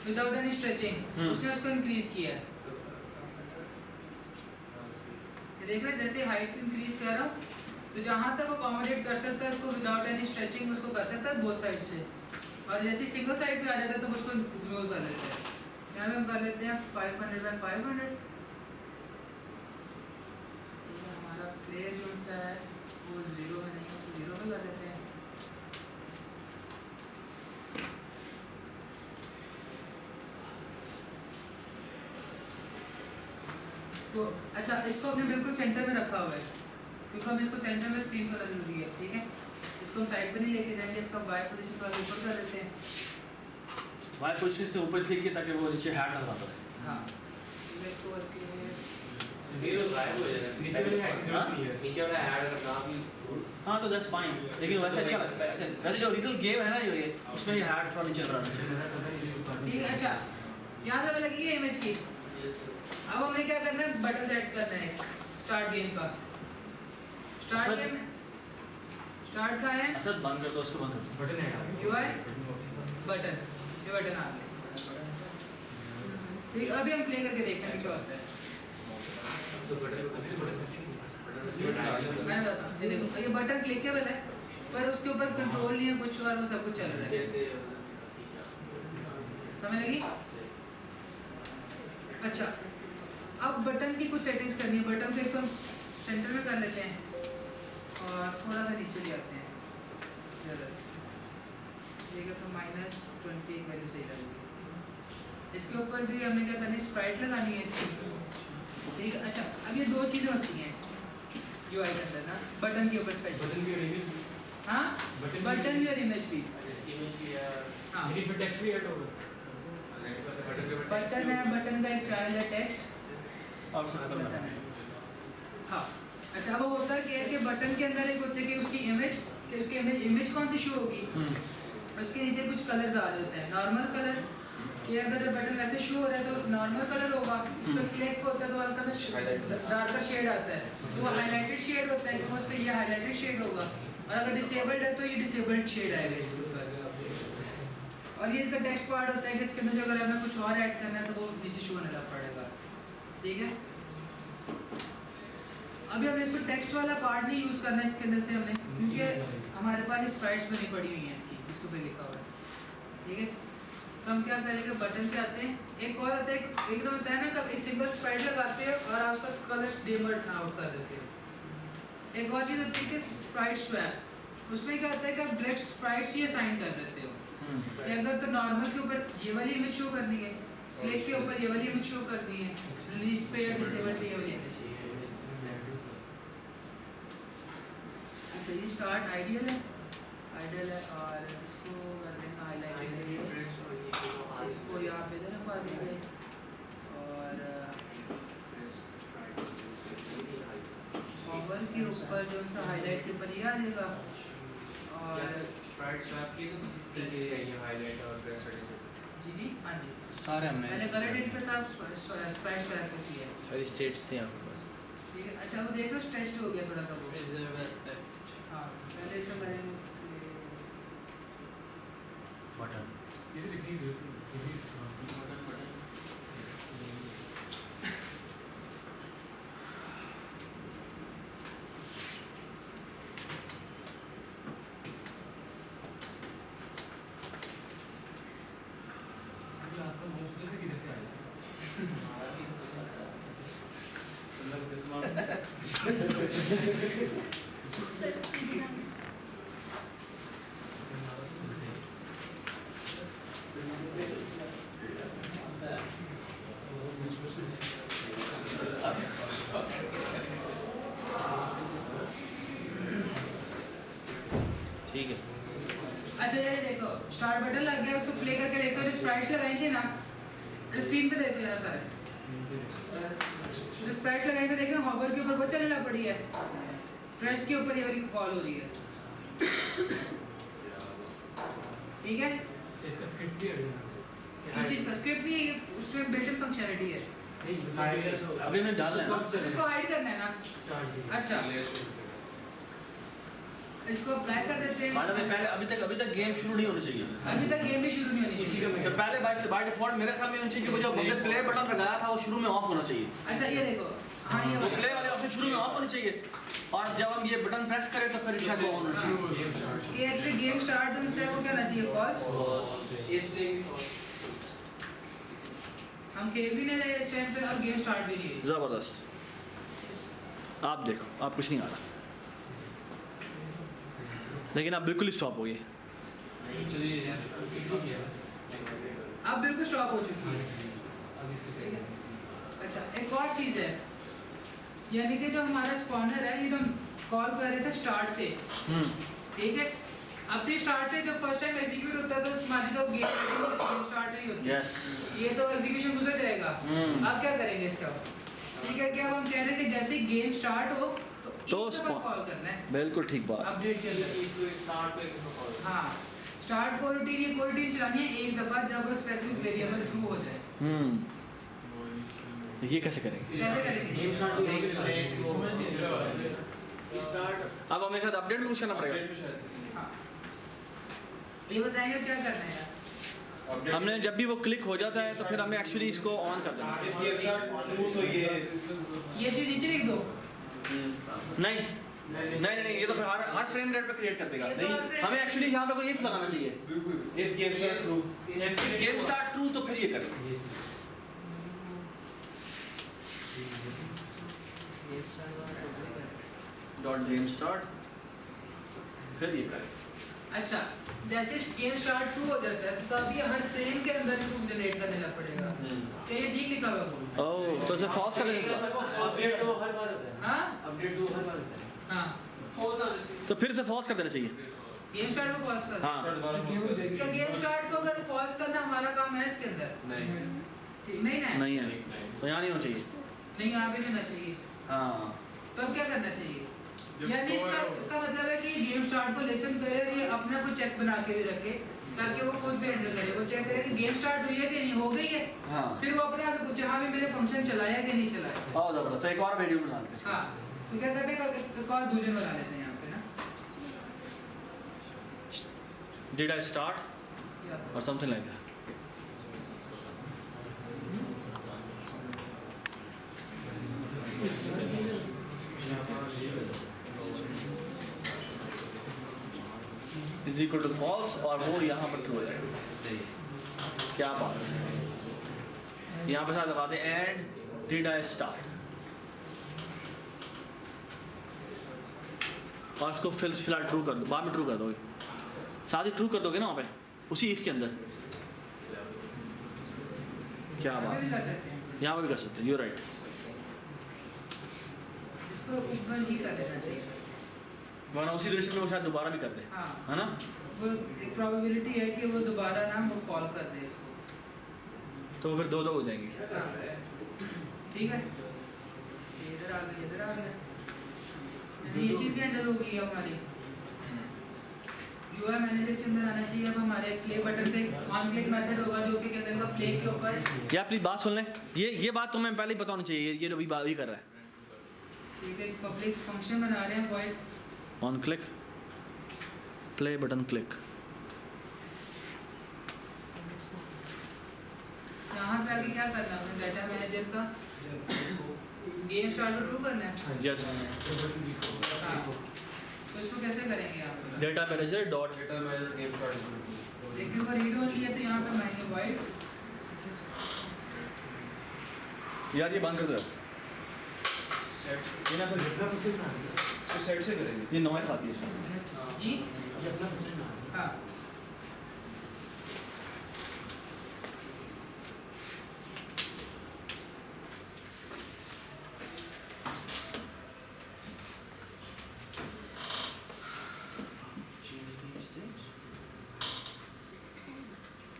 विदाउट एनी स्ट्रेचिंग उसने उसको इंक्रीज किया है। ये देख रहे हैं जैसे हाइट इंक्रीज कर रहा हूँ तो जहाँ तक वो अकोमोडेट कर सकता है उसको विदाउट एनी स्ट्रेचिंग उसको कर सकता है बोथ साइड से, और जैसे सिंगल साइड पे आ जाता है तो उसको इग्नोर कर लेते हैं। यहाँ पे हम कर लेते हैं 500 बाय 500। हमारा प्लेयर जो सा है वो 0 में नहीं है तो 0 में कर लेते हैं। तो अच्छा इसको हमने बिल्कुल सेंटर में रखा हुआ है क्योंकि हम इसको सेंटर में स्क्रीन करना जरूरी है, ठीक है। इसको हम साइड पे नहीं लेके जाएंगे, इसका वाई पोजीशन थोड़ा ऊपर कर देते हैं। वाई पोजीशन से ऊपर देखिए ताकि वो नीचे हैट ना आता रहे। हाँ इसको करके ये तो गायब हो जाएगा नीचे वाली हाइट हाँ? जरूरत नहीं है। नीचे वाला ऐड अगर ना भी हाँ तो दैट्स फाइन, लेकिन वैसे अच्छा लगता है। अच्छा वैसे जो ओरिजिनल गेम है ना जो ये उसमें ये हैट थोड़ा नीचे रहना चाहिए। ठीक है। अच्छा यहाँ से लगी है इमेज की। अब हमने क्या करना है, बटन सेट करना है स्टार्ट गेम का। स्टार्ट सर- गेम स्टार्ट का है असद बंद कर दो, उसको बंद कर दो। बटन है UI बटन, ये बटन आ गया। ठीक, अभी हम प्ले करके देखते हैं क्या होता है। तो बटन मैंने बताया ये देखो ये बटन क्लिकेबल है पर उसके ऊपर कंट्रोल नहीं है कुछ और वो सब कुछ चल रहा है। कैसे समझ लगी? अच्छा अब बटन की कुछ सेटिंग्स करनी है। बटन को एकदम सेंटर में कर लेते हैं और थोड़ा सा नीचे ले आते हैं। ठीक है तो -20 एक वैल्यू सही लगेगी। इसके ऊपर भी हमने क्या करना है, स्प्राइट लगानी है इसकी। ठीक है। अच्छा अब ये दो चीज़ें होती हैं UI के अंदर ना, बटन के ऊपर स्पेशल। बटन भी और इमेज हाँ बटन भी और इमेज भी। हाँ इसमें टेक्स्ट भी ऐड होगा। बटन है, बटन का एक चाइल्ड है टेक्स्ट और उससे खत्म बटन करना है। हाँ अच्छा वो होता क्या है कि बटन के अंदर एक होते हैं कि उसकी इमेज कि उसकी इमेज कौन सी शो होगी, उसके नीचे कुछ कलर्स आ रहे होते हैं। नॉर्मल कलर ये अगर बटन वैसे शो हो रहा है तो नॉर्मल कलर होगा, उस पर क्लिक होता है तो हल्का सा डार्कर शेड आता है तो वो हाईलाइटेड शेड होता है कि उस पर ये हाईलाइटेड शेड होगा, और अगर डिसेबल्ड है तो ये डिसेबल्ड शेड आएगा इसके ऊपर। और ये इसका टेक्स्ट पार्ट होता है कि इसके अंदर अगर हमें कुछ और ऐड करना है तो वो नीचे शो होने लग पड़ेगा। ठीक है। अभी हमने इसको टेक्स्ट वाला पार्ट नहीं यूज़ करना है इसके अंदर से हमने, क्योंकि हमारे पास स्प्राइट्स बनी पड़ी हुई हैं इसकी, इसको पे लिखा हुआ है। ठीक है। तो हम क्या करेंगे, बटन पे आते हैं। एक और आता है एकदम होता है ना, एक सिंगल स्प्राइट लगाते हैं और आप उसका कलर डिमर आउट कर देते हो। एक और चीज़ होती है कि स्प्राइट स्वैप, उसमें क्या होता है कि आप डायरेक्ट स्प्राइट्स ही असाइन कर देते हो। कि अगर तो नॉर्मल के ऊपर ये वाली इमेज शो करनी है, क्लिक के ऊपर ये वाली इमेज शो करनी है, रिलीज पे या डिसेबल पे ये वाली इमेज। अच्छा ये स्टार्ट आइडियल है और इसको कर देंगे हाईलाइट, इसको यहाँ पे देना पा देंगे और ओवर के ऊपर जो सा हाईलाइट के ऊपर ये आ जाएगा। और स्प्राइट स्वैप की तो तीन चीजें आई हैं, हाईलाइट और ड्रेस जी हाँ जी सारे हमने पहले कलर एडिट पे था, स्प्राइट स्वैप पे किया है। सारी स्टेट्स थी आपके पास। ठीक है। अच्छा वो देखो स्ट्रेच्ड हो गया थोड़ा सा वो। रिजर्व एस्पेक्ट हाँ पहले ऐसा करेंगे बटन ये तो दिखनी जरूरी आपका माउस से किधर से आया? ठीक है। अच्छा ये देखो स्टार्ट बटन लग गया, उसको प्ले करके देखो। जो स्प्राइट्स लगाई थी ना स्क्रीन पे देखो यहाँ सारे जो स्प्राइट्स लगाई थी, देखो हॉवर के ऊपर वो चलने लग पड़ी है, फ्रेश के ऊपर ये वाली कॉल हो रही है। ठीक है। इसका स्क्रिप्ट भी है। इस चीज का स्क्रिप्ट भी उसमें बिल्ट इन फंक्शनैलिटी है। अभी हमें डालना है ना इसको हाइड करना है ना। अच्छा इसको अप्लाई कर देते हैं। मतलब पहले अभी तक गेम शुरू नहीं होनी चाहिए। अभी तक गेम भी शुरू नहीं होनी चाहिए। तो पहले बाय डिफॉल्ट मेरे सामने होना चाहिए कि वो जो हमने प्ले बटन लगाया था वो शुरू में ऑफ होना चाहिए। अच्छा ये देखो, हाँ ये वो वाला। प्ले वाले ऑप्शन शुरू में ऑफ होने चाहिए और जब हम ये बटन प्रेस करें तो फिर शायद वो ऑन होना चाहिए। ये एक्चुअली गेम स्टार्ट होने से वो क्या होना चाहिए, फॉल्स। इस प्लेइंग हम खेल भी नहीं रहे इस टाइम पे और गेम स्टार्ट भी नहीं हुई। जबरदस्त। आप देखो, आप कुछ नहीं आ रहा लेकिन आप बिल्कुल स्टॉप हो गए। चलिए अब बिल्कुल स्टॉप हो चुकी है, ठीक है। अच्छा एक और चीज़ है, यानी कि जो हमारा स्पॉनर है ये तो हम कॉल कर रहे थे स्टार्ट से, ठीक है। अब तो स्टार्ट से जब फर्स्ट टाइम एग्जीक्यूट होता है तो हमारी तो गेम स्टार्ट नहीं होती। यस ये तो एग्जीक्यूशन गुजर जाएगा। अब क्या करेंगे इसका, ठीक है। क्या हम कह रहे हैं कि जैसे ही गेम स्टार्ट हो तो कॉल करना है। बिल्कुल ठीक बात। अपडेट के अंदर स्टार्ट पे किसको कॉल? हाँ स्टार्ट को रूटीन, ये कोरूटीन चलानी है एक दफा जब वो स्पेसिफिक वेरिएबल ट्रू हो जाए। ये कैसे करेंगे? कैसे करेंगे? गेम स्टार्ट होगी स्टार्ट। अब हमें शायद अपडेट में कुछ करना पड़ेगा। अपडेट में शायद हाँ ये बताएंगे क्या करना है यार। अपडेट हमने जब भी वो क्लिक हो जाता है तो फिर हमें एक्चुअली इसको ऑन कर देना है। ये स्टार्ट टू तो ये ये चीज नीचे लिख दो। नहीं नहीं नहीं नहीं, ये तो फिर हर फ्रेम रेट पे क्रिएट कर देगा। ये तो हर नहीं frame- हमें एक्चुअली यहाँ पे कोई इफ लगाना चाहिए। बिल्कुल if game start true if game start true तो फिर ये करेगा। डॉट गेम स्टार्ट फिर ये करेगा। अच्छा जैसे गेम स्टार्ट ट्रू हो जाता है तो तब ये हर फ्रेम के अंदर इसको जनरेट करने लग पड़ेगा। तो ये ठीक लिखा हुआ है। ओह तो इसे फॉल्स कर देगा। अपडेट तो हर बार होता है। हाँ अपडेट तो हर बार होता है। हाँ फॉल्स आना चाहिए। तो फिर से फॉल्स कर देना चाहिए। गेम स्टार्ट को फॉल्स कर। हाँ दोबारा पॉज कर क्या गेम स्टार्ट को अगर फॉल्स करना हमारा काम है इसके अंदर? नहीं ठीक नहीं ना? नहीं है तो यहाँ नहीं होना चाहिए। नहीं यहाँ पे देना चाहिए। हाँ तब क्या करना चाहिए? यानी इसका मतलब है कि गेम स्टार्ट को लिसन करे और ये अपना कोई चेक बना के भी रखे ताकि वो कुछ भी एंटर करे, वो चेक करे कि गेम स्टार्ट हुई है कि नहीं, हो गई है। हाँ फिर वो अपने आप से पूछे हाँ भी मैंने फंक्शन चलाया कि नहीं चलाया। और जबरदस्त। तो एक और वेरिएबल बना लेते हैं। हाँ तो क्या करते हैं एक और बूलियन बना लेते हैं यहाँ पे ना। Did I start or something like that? Is equal to false और वो यहाँ पर true है। सही। क्या बात है। यहाँ पे साथ लगाते हैं and did I start और इसको फिलहाल ट्रू कर दो, बाद में ट्रू कर दोगे। साथ ही ट्रू कर दोगे ना वहाँ पे उसी इफ के अंदर। क्या यहाँ पे बात भी है। कर सकते हैं। यहाँ पे भी कर सकते हैं। You right. इसको ऊपर ही कर देना चाहिए। वरना उसी दृश्य में वो शायद दोबारा भी कर दे, हाँ है ना? वो एक प्रोबेबिलिटी है कि वो दोबारा ना वो कॉल कर दे इसको। तो फिर दो हो जाएंगी। हाँ, ठीक है। ये इधर आ गया, इधर आ गया। यानी ये चीज़ भी हैंडल हो गई है हमारी। यूआई मैनेजर के अंदर आना चाहिए। अब हमारे प्ले बटन पे ऑन क्लिक मेथड होगा जो कि अंदर का प्ले के ऊपर। या प्लीज बात सुन लें। ये बात तुम्हें पहले ही बतानी चाहिए। ये अभी बात ही कर रहा है। ठीक है पब्लिक फंक्शन बना रहे हैं void. On click play button click. यहाँ पे आगे क्या करना है? डाटा मैनेजर का गेम स्टार्ट को ट्रू करना है। यस हाँ तो इसको कैसे करेंगे आप? Data manager dot data manager game start लेकिन वो रीड ओनली है तो यहाँ पे माइनस वाइड। यार ये बंद कर दो। सेट ये ना फिर अपना फंक्शन बना दो। तो सेट से करेंगे। ये नॉइस आती है इसमें। जी ये अपना फंक्शन बना दो। हाँ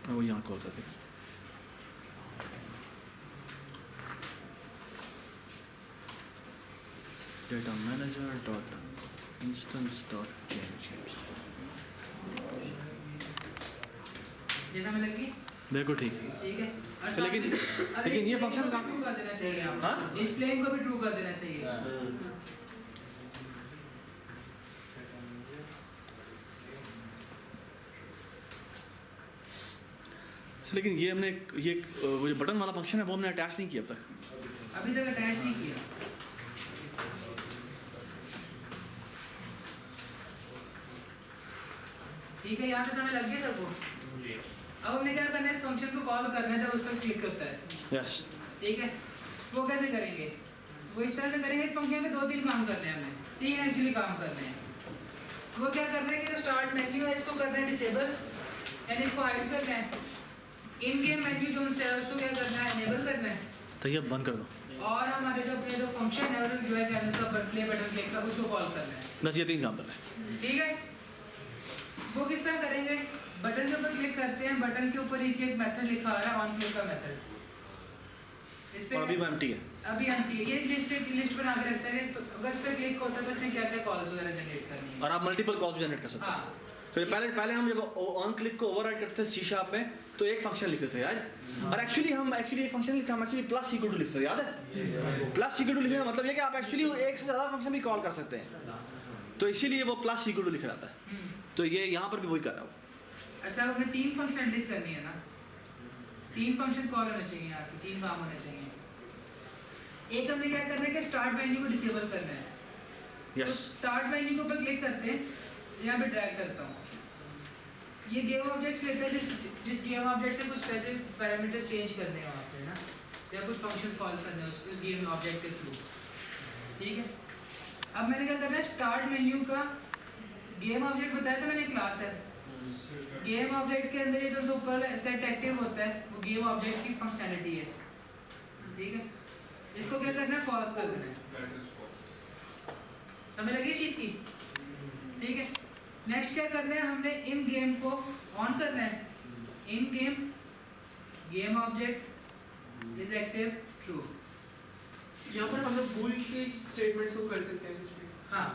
वो यहाँ कॉल कर देगा। Data manager dot instance dot change जैसा मैं लगी बिल्कुल ठीक है। ठीक है। और तो लेकिन ये फंक्शन कहाँ ट्रू कर देना चाहिए आपको। हाँ? इस प्लेन को भी ट्रू कर देना चाहिए। अच्छा, लेकिन ये हमने ये वो जो बटन वाला फंक्शन है वो हमने अटैच नहीं किया अब तक। अभी तक अटैच नहीं किया। ठीक है, यहाँ से समय लग गया सबको। अब हमने क्या करना है, इस फंक्शन को कॉल करना है जब उस पर क्लिक करता है। यस। ठीक है, वो कैसे करेंगे? वो इस तरह से करेंगे। इस फंक्शन में 2-3 काम करने हैं हमें, 3 एक्चुअली काम करने हैं। वो क्या करना है कि जो स्टार्ट मेन्यू है इसको करना है डिसेबल, यानी इसको हाइड करना है। इन गेम मेन्यू जो है उसको क्या करना है, इनेबल करना है। तो ये बंद कर दो। और हमारे जो अपने जो फंक्शन है और यूआई कैनवस का प्ले बटन क्लिक का उसको कॉल करना है। बस ये 3 काम करना है। ठीक है, वो किस तरह करेंगे? बटन के ऊपर क्लिक करते हैं, बटन के ऊपर नीचे एक मेथड लिखा आ रहा है, ऑन क्लिक का मेथड। इस पे और अभी वो एम्प्टी है। अभी एम्प्टी है। ये लिस्ट बना के रखता है तो अगर इस पे क्लिक होता है तो इसमें क्या क्या कॉल्स वगैरह जनरेट करनी है। और आप मल्टीपल कॉल्स जनरेट कर सकते हैं। हाँ, तो पहले हम जब ऑन क्लिक को ओवरराइड करते थे C# में तो एक फंक्शन लिखते थे याद। और एक्चुअली एक फंक्शन लिखते हम एक्चुअली प्लस इक्वल टू लिखते थे, याद है? प्लस इक्वल टू लिखने का मतलब ये कि आप एक्चुअली एक से ज़्यादा फंक्शन भी कॉल कर सकते हैं, तो इसीलिए वो प्लस इक्वल टू लिखा जाता है। तो ये यहाँ पर भी वही कर रहा हूँ। अच्छा, अब हमें 3 फंक्शन लिस्ट करनी है ना। 3 फंक्शंस कॉल होने चाहिए, यहाँ से 3 काम होने चाहिए। एक हमने क्या करना है कि स्टार्ट मेन्यू को डिसेबल करना है। यस। तो स्टार्ट मेन्यू के ऊपर क्लिक करते हैं, यहाँ पे ड्रैग करता हूँ। ये गेम ऑब्जेक्ट्स लेते हैं जिस गेम ऑब्जेक्ट से कुछ स्पेसिफिक पैरामीटर्स चेंज करने हैं वहाँ पे ना, या कुछ फंक्शंस कॉल करने हैं उस गेम ऑब्जेक्ट के थ्रू। ठीक है, अब मैंने क्या करना है, स्टार्ट मेन्यू का गेम ऑब्जेक्ट बताया था मैंने, क्लास है। गेम ऑब्जेक्ट के अंदर ये जो ऊपर सेट एक्टिव होता है वो गेम ऑब्जेक्ट की फंक्शनैलिटी है। ठीक है, इसको क्या करना है, फॉल्स कर देना है। समझ लगी इस चीज की? ठीक है, नेक्स्ट क्या करना है, हमने इन गेम को ऑन करना है। इन game object is active true. यहाँ पर हम लोग भूल के स्टेटमेंट्स को कर सकते हैं कुछ भी। हाँ,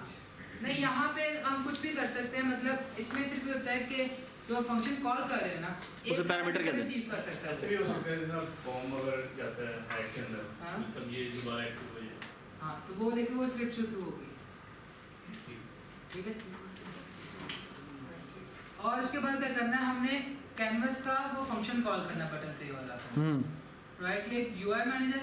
नहीं यहाँ पे हम कुछ भी कर सकते हैं। मतलब इसमें सिर्फ ये होता है कि जो फंक्शन कॉल कर रहे हैं ना, उसे पैरामीटर कहते हैं। रिसीव कर सकता ऐसे है। भी हो सकता है ना, फॉर्म अगर जाता है हाइड के अंदर हाँ। तब ये दोबारा एक्टिव हो जाए। हाँ, तो वो लेकिन वो स्क्रिप्ट से थ्रू होगी। ठीक है, और उसके बाद क्या करना है, हमने कैनवस का वो फंक्शन कॉल करना, बटन पे वाला। Right click UI manager.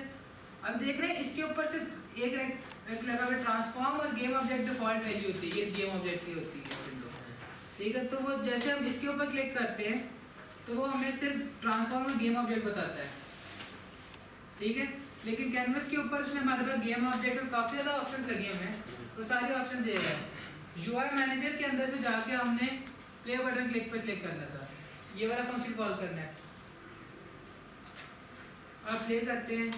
अब देख रहे हैं इसके ऊपर से एक लगा हुआ ट्रांसफॉर्म और गेम ऑब्जेक्ट डिफॉल्ट वैल्यू होती है, ये गेम ऑब्जेक्ट की होती है विंडो। ठीक है, तो वो जैसे हम इसके ऊपर क्लिक करते हैं तो वो हमें सिर्फ ट्रांसफॉर्म और गेम ऑब्जेक्ट बताता है। ठीक है, लेकिन कैनवस के ऊपर उसने हमारे पास गेम ऑब्जेक्ट और काफ़ी ज़्यादा ऑप्शन लगे हुए हैं, तो सारे ऑप्शन दे रहा है। यूआई मैनेजर के अंदर से जाके हमने प्ले बटन क्लिक पे क्लिक करना था, ये वाला फंक्शन कॉल करना है। अब प्ले करते हैं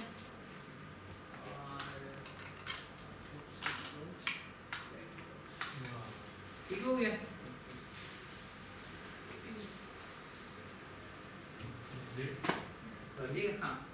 ठीक हो गया। ठीक है, हाँ